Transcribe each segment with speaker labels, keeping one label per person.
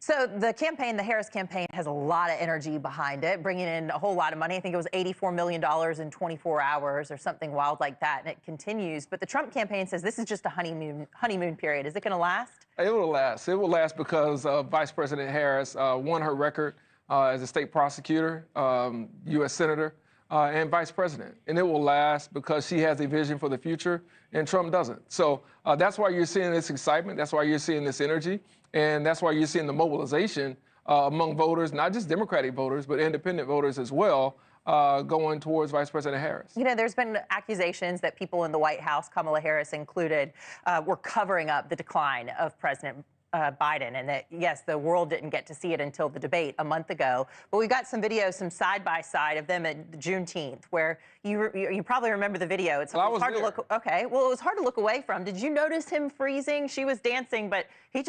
Speaker 1: So the campaign, the Harris campaign, has a lot of energy behind it, bringing in a whole lot of money. I think it was $84 million in 24 hours or something wild like that, and it continues. But the Trump campaign says this is just a honeymoon period. Is it going to last?
Speaker 2: It will last. It will last because Vice President Harris won her record as a state prosecutor, U.S. Senator, and Vice President. And it will last because she has a vision for the future, and Trump doesn't. So that's why you're seeing this excitement. That's why you're seeing this energy. And that's why you're seeing the mobilization among voters, not just Democratic voters, but independent voters as well, going towards Vice President Harris.
Speaker 1: You know, there's been accusations that people in the White House, Kamala Harris included, were covering up the decline of President Biden, and that, yes, the world didn't get to see it until the debate a month ago. But we got some videos, some side-by-side of them at Juneteenth, where you probably remember the video. It's hard to look. Okay, well, it was hard to look away from. Did you notice him freezing? She was dancing, but he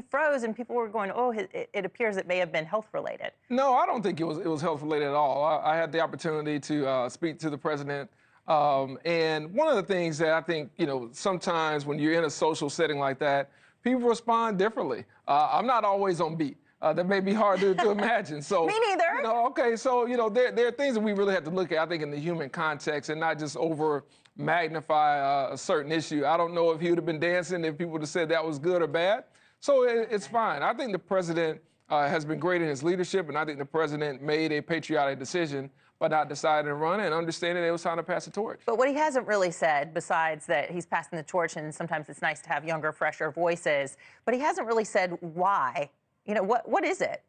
Speaker 1: froze, and people were going, oh, it appears it may have been health-related.
Speaker 2: No, I don't think it was health-related at all. I had the opportunity to speak to the president. And one of the things that I think, sometimes when you're in a social setting like that, people respond differently. I'm not always on beat. That may be hard to imagine. So
Speaker 1: me neither.
Speaker 2: Okay, so there are things that we really have to look at, I think, in the human context and not just over magnify a certain issue. I don't know if he would have been dancing if people would have said that was good or bad. So it's fine. I think the president has been great in his leadership, and I think the president made a patriotic decision by not deciding to run and understanding it was time to pass the torch.
Speaker 1: But what he hasn't really said, besides that he's passing the torch, and sometimes it's nice to have younger, fresher voices, but he hasn't really said why. What is it?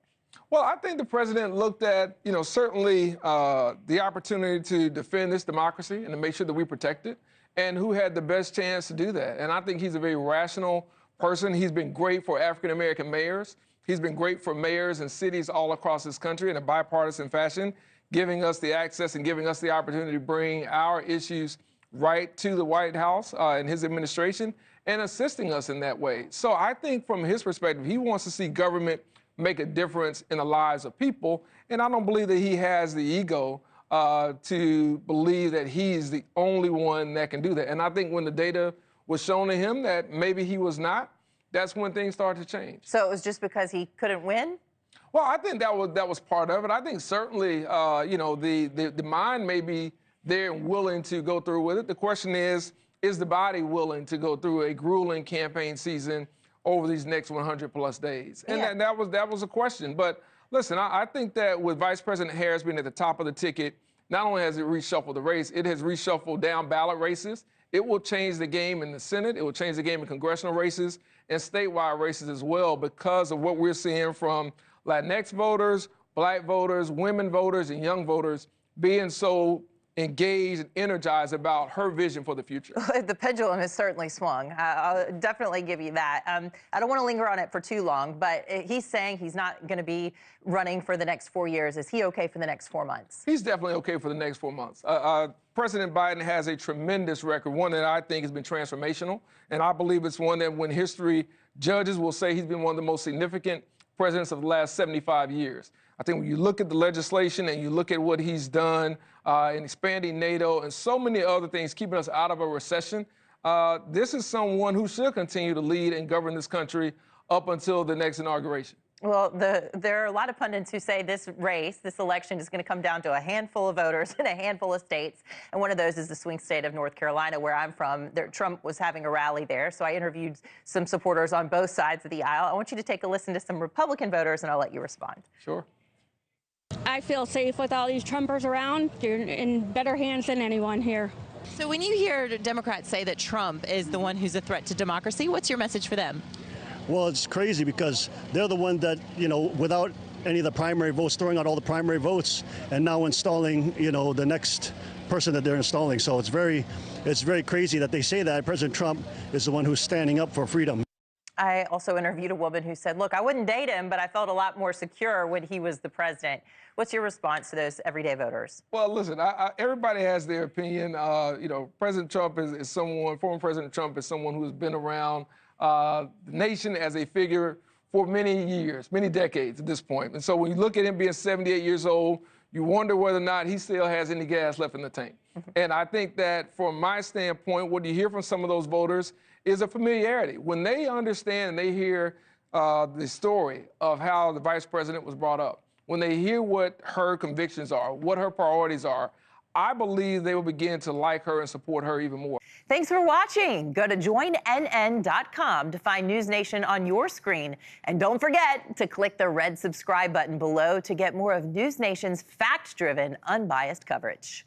Speaker 2: Well, I think the president looked at, certainly the opportunity to defend this democracy and to make sure that we protect it, and who had the best chance to do that. And I think he's a very rational person. He's been great for African-American mayors. He's been great for mayors and cities all across this country in a bipartisan fashion, giving us the access and giving us the opportunity to bring our issues right to the White House and his administration and assisting us in that way. So I think from his perspective, he wants to see government make a difference in the lives of people. And I don't believe that he has the ego to believe that he's the only one that can do that. And I think when the data was shown to him that maybe he was not, that's when things started to change.
Speaker 1: So it was just because he couldn't win?
Speaker 2: Well, I think that was part of it. I think certainly, the mind may be there and willing to go through with it. The question is the body willing to go through a grueling campaign season over these next 100-plus days? And
Speaker 1: yeah.
Speaker 2: that was a question. But listen, I think that with Vice President Harris being at the top of the ticket, not only has it reshuffled the race, it has reshuffled down ballot races. It will change the game in the Senate. It will change the game in congressional races and statewide races as well because of what we're seeing from Latinx voters, black voters, women voters, and young voters being so engaged and energized about her vision for the future.
Speaker 1: The pendulum has certainly swung. I'll definitely give you that. I don't want to linger on it for too long, but he's saying he's not going to be running for the next 4 years. Is he okay for the next 4 months?
Speaker 2: He's definitely okay for the next 4 months. President Biden has a tremendous record, one that I think has been transformational, and I believe it's one that when history judges will say he's been one of the most significant presidents of the last 75 years. I think when you look at the legislation and you look at what he's done in expanding NATO and so many other things, keeping us out of a recession, this is someone who should continue to lead and govern this country up until the next inauguration.
Speaker 1: Well, there are a lot of pundits who say this election is going to come down to a handful of voters in a handful of states. And one of those is the swing state of North Carolina, where I'm from. Trump was having a rally there. So I interviewed some supporters on both sides of the aisle. I want you to take a listen to some Republican voters, and I'll let you respond.
Speaker 2: Sure.
Speaker 3: I feel safe with all these Trumpers around. You're in better hands than anyone here.
Speaker 4: So when you hear Democrats say that Trump is the one who's a threat to democracy, what's your message for them?
Speaker 5: Well, it's crazy because they're the one that, without any of the primary votes, throwing out all the primary votes and now installing, the next person that they're installing. So it's very crazy that they say that. President Trump is the one who's standing up for freedom.
Speaker 1: I also interviewed a woman who said, look, I wouldn't date him, but I felt a lot more secure when he was the president. What's your response to those everyday voters?
Speaker 2: Well, listen, everybody has their opinion. President Trump is someone, former President Trump is someone who's been around the nation as a figure for many years, many decades at this point. And so when you look at him being 78 years old, you wonder whether or not he still has any gas left in the tank. And I think that from my standpoint, what you hear from some of those voters is a familiarity. When they understand and they hear the story of how the vice president was brought up, when they hear what her convictions are, what her priorities are, I believe they will begin to like her and support her even more.
Speaker 1: Thanks for watching. Go to joinnn.com to find News Nation on your screen. And don't forget to click the red subscribe button below to get more of News Nation's fact-driven, unbiased coverage.